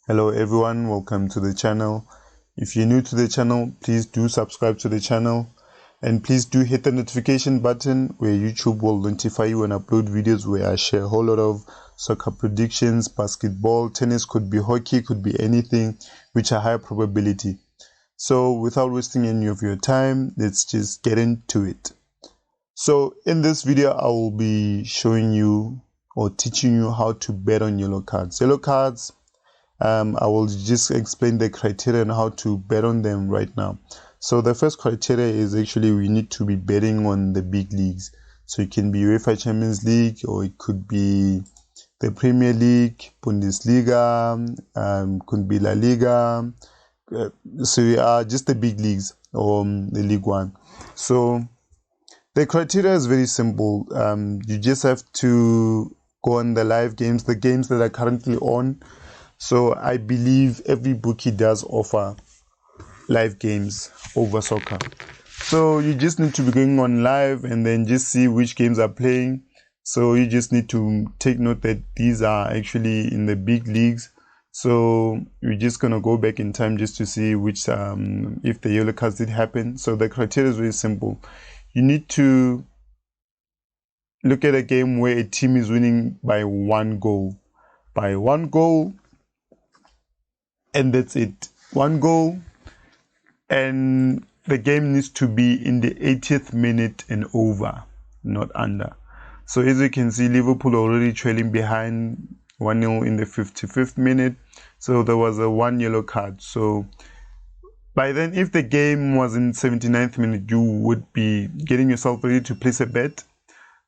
Hello everyone, welcome to the channel. If you're new to the channel, please do subscribe to the channel and please do hit the notification button where YouTube will notify you when I upload videos where I share a whole lot of soccer predictions, basketball, tennis, could be hockey, could be anything which are high probability. So without wasting any of your time, let's just get into it. So in this video, I will be showing you or teaching you how to bet on yellow cards. Yellow cards, I will just explain the criteria and how to bet on them right now. So the first criteria is actually we need to be betting on the big leagues. So it can be UEFA Champions League, or it could be the Premier League, Bundesliga, could be La Liga, Serie A, just the big leagues, or the League One. So the criteria is very simple. You just have to go on the live games, the games that are currently on. So I believe every bookie does offer live games over soccer. So you just need to be going on live and then just see which games are playing. So you just need to take note that these are actually in the big leagues. So we're just going to go back in time just to see which, if the yellow cards did happen. So the criteria is very simple. You need to look at a game where a team is winning by one goal. By one goal, and that's it. One goal, and the game needs to be in the 80th minute and over, not under. So as you can see, Liverpool already trailing behind 1-0 in the 55th minute. So there was a one yellow card. So by then, if the game was in 79th minute, you would be getting yourself ready to place a bet.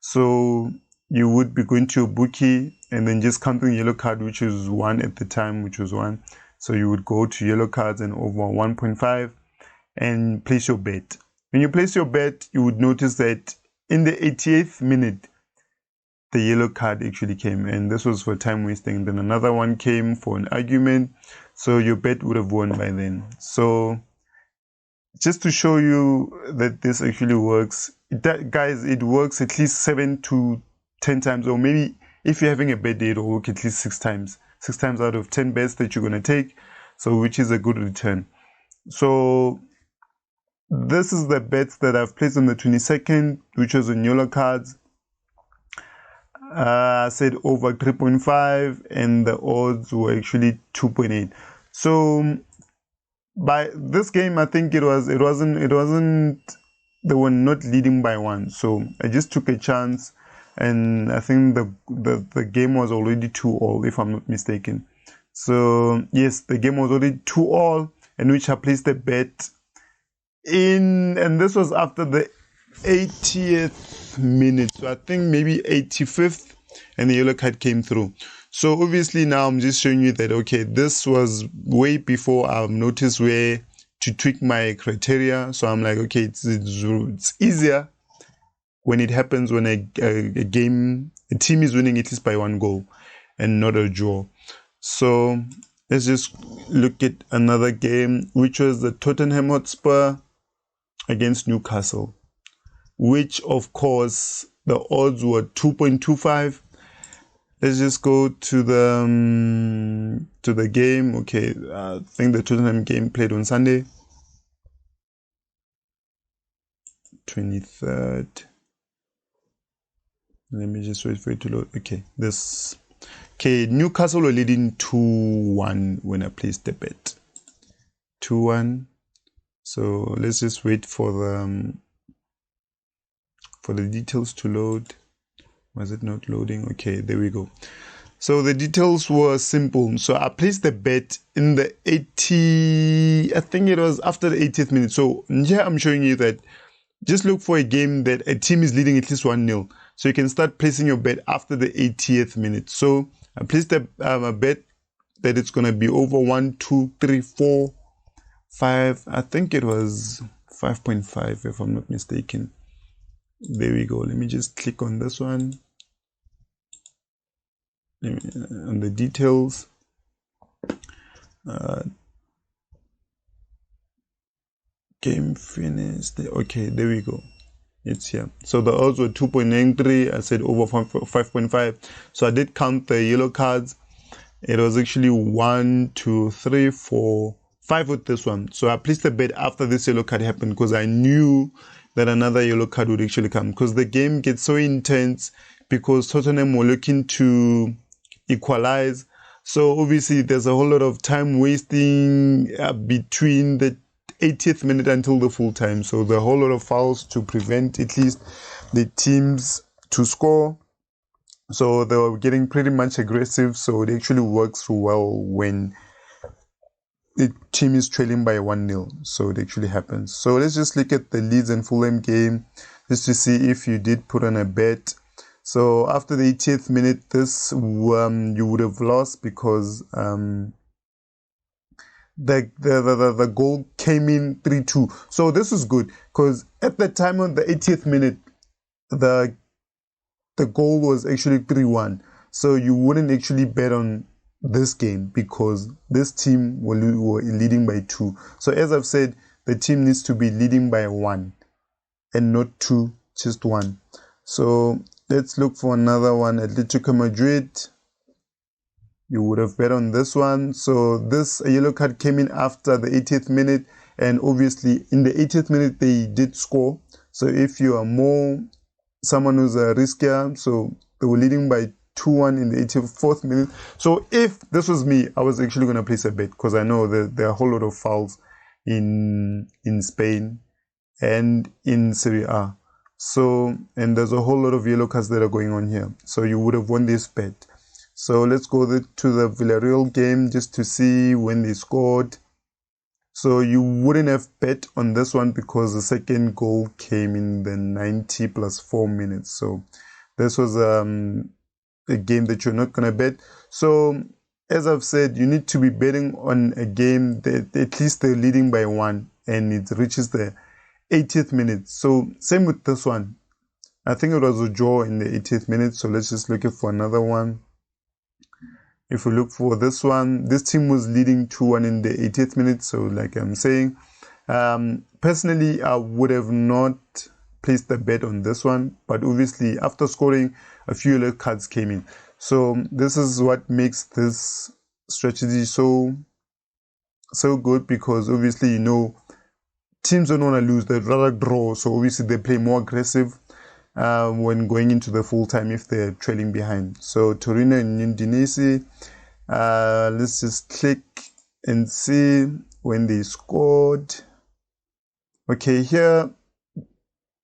So you would be going to your bookie and then just counting yellow card, which is one at the time, which was one. So you would go to yellow cards and over 1.5 and place your bet. When you place your bet, you would notice that in the 88th minute, the yellow card actually came, and this was for time wasting. Then another one came for an argument. So your bet would have won by then. So just to show you that this actually works, guys, it works at least 7 to 10 times, or maybe if you're having a bad day, it'll work at least 6 times. 6 times out of 10 bets that you're going to take, so which is a good return. So this is the bets that I've placed on the 22nd, which was on yellow cards. I said over 3.5 and the odds were actually 2.8. So by this game, I think it wasn't they were not leading by one. So I just took a chance, and I think the game was already 2-2, if I'm not mistaken. So yes, the game was already 2-2, in which I placed a bet in, and this was after the 80th minute. So I think maybe 85th, and the yellow card came through. So obviously now I'm just showing you that, okay, this was way before I've noticed where to tweak my criteria. So I'm like, okay, it's easier when it happens when a team is winning at least by one goal and not a draw. So let's just look at another game, which was the Tottenham Hotspur against Newcastle, which of course the odds were 2.25. Let's just go to the game. Okay, I think the Tottenham game played on Sunday, 23rd. Let me just wait for it to load. Okay, Newcastle were leading 2-1 when I placed the bet. 2-1. So let's just wait for the details to load. Was it not loading? Okay, there we go. So the details were simple. So I placed the bet in the 80, I think it was after the 80th minute. So here I'm showing you that just look for a game that a team is leading at least 1-0. So you can start placing your bet after the 80th minute. So I placed a bet that it's going to be over 1, 2, 3, 4, 5. I think it was 5.5 if I'm not mistaken. There we go. Let me just click on this one. On the details. Game finished. Okay, there we go. It's here. So the odds were 2.93. I said over 5.5. So I did count the yellow cards. It was actually 1, 2, 3, 4, 5 with this one. So I placed a bet after this yellow card happened because I knew that another yellow card would actually come, because the game gets so intense because Tottenham were looking to equalize. So obviously there's a whole lot of time wasting between the 80th minute until the full time. So the whole lot of fouls to prevent at least the teams to score. So they were getting pretty much aggressive. So it actually works well when the team is trailing by 1-0. So it actually happens. So let's just look at the Leeds and Fulham game just to see if you did put on a bet. So after the 80th minute, this you would have lost because the goal came in 3-2. So this is good because at the time of the 80th minute, the goal was actually 3-1. So you wouldn't actually bet on this game because this team were leading by 2. So as I've said, the team needs to be leading by 1 and not 2, just 1. So let's look for another one. Atletico Madrid. You would have bet on this one. So this yellow card came in after the 80th minute, and obviously in the 80th minute they did score. So if you are someone who's a riskier, so they were leading by 2-1 in the 84th minute. So if this was me, I was actually going to place a bet because I know that there are a whole lot of fouls in Spain and in Serie A. So, and there's a whole lot of yellow cards that are going on here. So you would have won this bet. So let's go to the Villarreal game just to see when they scored. So you wouldn't have bet on this one because the second goal came in the 90 plus 4 minutes. So this was a game that you're not going to bet. So as I've said, you need to be betting on a game that at least they're leading by 1 and it reaches the 80th minute. So same with this one. I think it was a draw in the 80th minute. So let's just look for another one. If we look for this one, this team was leading 2-1 in the 80th minute. So like I'm saying, personally, I would have not placed the bet on this one. But obviously, after scoring, a few yellow cards came in. So this is what makes this strategy so good, because obviously, teams don't want to lose. They'd rather draw. So obviously, they play more aggressive when going into the full time if they're trailing behind. So Torino and Udinese, let's just click and see when they scored. Okay, here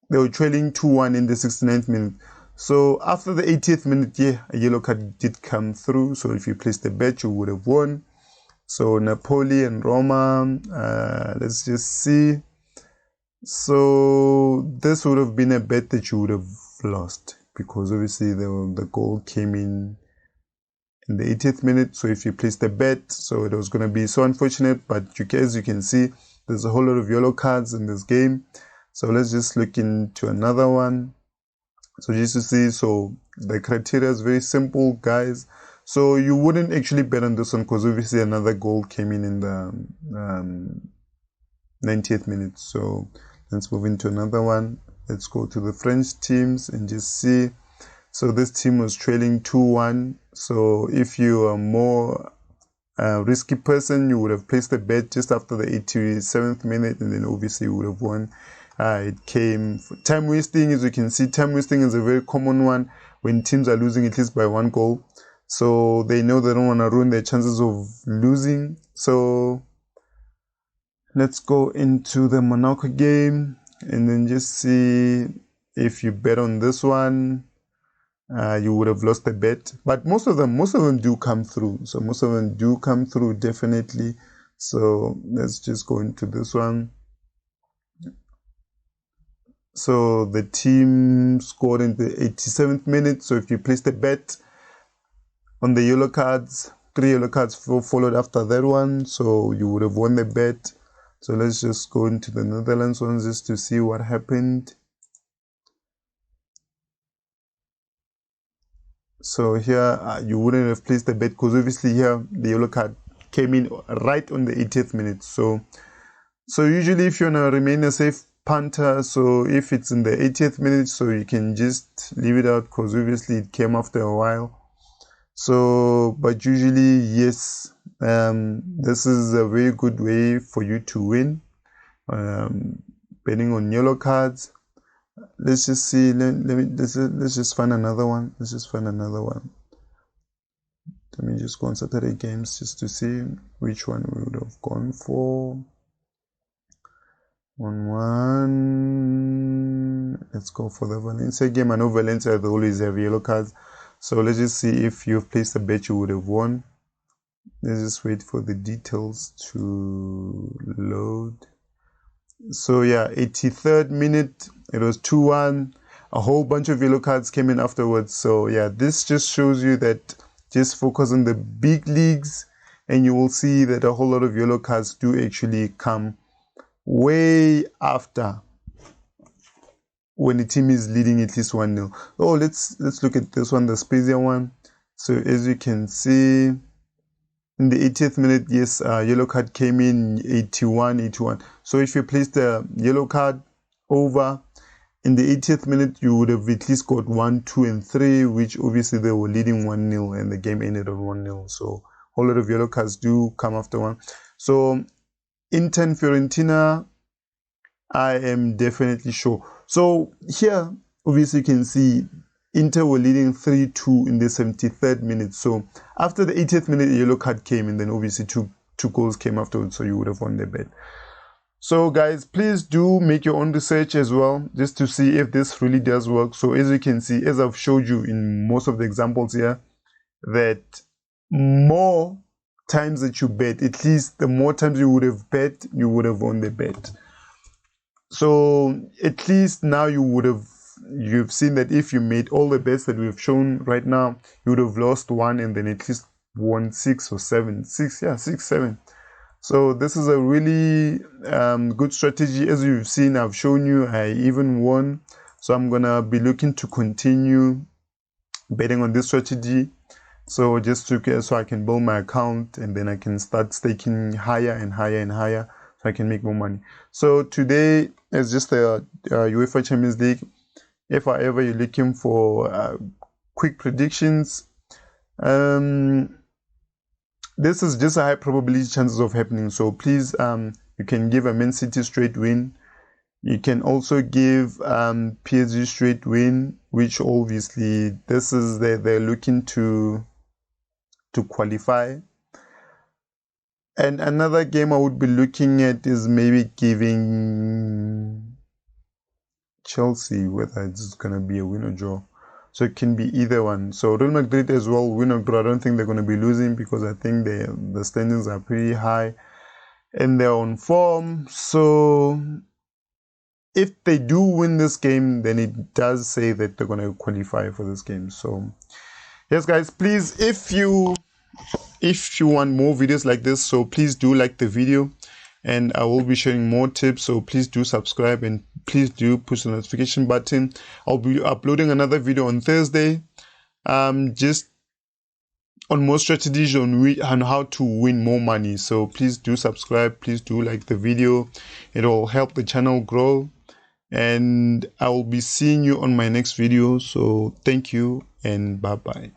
they were trailing 2-1 in the 69th minute. So after the 80th minute, a yellow card did come through. So if you placed the bet, you would have won. So Napoli and Roma, let's just see. So this would have been a bet that you would have lost because obviously the goal came in the 80th minute. So if you placed a bet, so it was going to be so unfortunate. But as you can see, there's a whole lot of yellow cards in this game. So let's just look into another one. So just to see, so the criteria is very simple, guys. So you wouldn't actually bet on this one because obviously another goal came in the 90th minute. So let's move into another one. Let's go to the French teams and just see. So this team was trailing 2-1. So if you are more risky person, you would have placed a bet just after the 87th minute, and then obviously you would have won. It came for time wasting. As you can see, time wasting is a very common one when teams are losing at least by 1 goal. So they know they don't want to ruin their chances of losing. So let's go into the Monaco game and then just see if you bet on this one. You would have lost the bet, but most of them do come through. So most of them do come through, definitely. So let's just go into this one. So the team scored in the 87th minute. So if you placed a bet on the yellow cards, 3 yellow cards followed after that one, so you would have won the bet. So let's just go into the Netherlands ones just to see what happened. So here you wouldn't have placed the bet because obviously here the yellow card came in right on the 80th minute. So usually if you want to remain a safe punter, so if it's in the 80th minute, so you can just leave it out because obviously it came after a while. So but usually, yes, this is a very good way for you to win, betting on yellow cards. Let's just see. Let's just find another one. Let's just find another one. Let me just go on Saturday games just to see which one we would have gone for. 1-1. Let's go for the Valencia game. I know Valencia, they always have yellow cards. So let's just see if you've placed a bet you would have won. Let's just wait for the details to load. So yeah, 83rd minute, it was 2-1. A whole bunch of yellow cards came in afterwards. So yeah, this just shows you that just focus on the big leagues and you will see that a whole lot of yellow cards do actually come way after, when the team is leading at least 1-0. Oh, let's look at this one, the Spezia one. So as you can see, in the 80th minute, yes, yellow card came in 81. So if you place the yellow card over in the 80th minute, you would have at least got 1, 2, and 3, which obviously they were leading 1-0 and the game ended on 1-0. So a whole lot of yellow cards do come after one. So Inter and Fiorentina, I am definitely sure. So here, obviously you can see Inter were leading 3-2 in the 73rd minute. So after the 80th minute, a yellow card came, and then obviously two goals came afterwards, so you would have won the bet. So guys, please do make your own research as well, just to see if this really does work. So as you can see, as I've showed you in most of the examples here, that more times that you bet, at least the more times you would have bet, you would have won the bet. So at least now you've seen that if you made all the bets that we've shown right now, you would have lost one and then at least won 6 or 7. 6, 7. So this is a really good strategy. As you've seen, I've shown you, I even won. So I'm gonna be looking to continue betting on this strategy. So just so I can build my account and then I can start staking higher and higher and higher, so I can make more money. So today is just a UEFA Champions League. If however you're looking for quick predictions, this is just a high probability chances of happening. So please, you can give a Man City straight win. You can also give PSG straight win, which obviously this is they're looking to qualify. And another game I would be looking at is maybe giving Chelsea, whether it's going to be a win or draw. So it can be either one. So Real Madrid as well, win or draw. I don't think they're going to be losing because I think the standings are pretty high and they're on form. So if they do win this game, then it does say that they're going to qualify for this game. So yes, guys, please, if you want more videos like this, so please do like the video and I will be sharing more tips. So please do subscribe and please do push the notification button. I'll be uploading another video on Thursday, just on more strategies on how to win more money. So please do subscribe, please do like the video. It will help the channel grow and I will be seeing you on my next video. So thank you and bye bye.